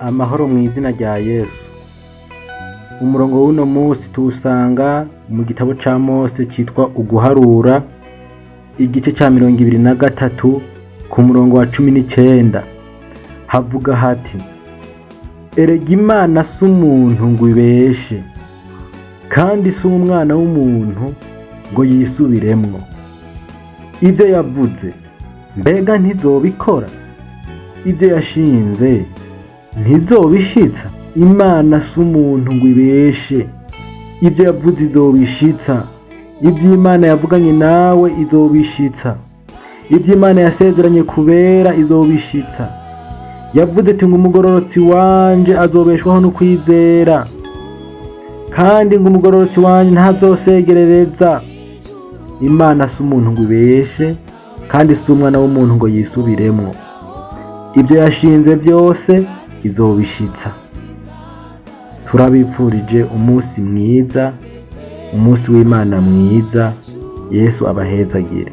Amahoro mu izina rya Yesu. Umurongo w'uno munsi tuwusanga mu gitabo ca Mose citwa Uguharura, igice ca 23 ku murongo wa 19. Havuga hati: erega Imana si umuntu ngo ibeshe, kandi si umwana w'umuntu ngo yisubiremwo. Ivyo yavuze mbega ntizobikora? Ivyo yashinze ntizobishitsa? Imana si umuntu ngo ibeshe, ivyo yavuze izobishitsa. Ivyo Imana yavuganye nawe izobishitsa. Ivyo Imana yasezeranye kubera izobishitsa. Yavuze ati ngo umugororotsi wanje azobeshwaho no kwizera, kandi ngo umugororotsi wanje ntazosegerereza. Imana si umuntu ngo ibeshe, kandi si umwana w'umuntu ngo yisubiremwo. Ivyo yashinze vyose izobishitsa. Turabipfurije umunsi mwiza, umunsi w'Imana mwiza. Yesu abahezagire.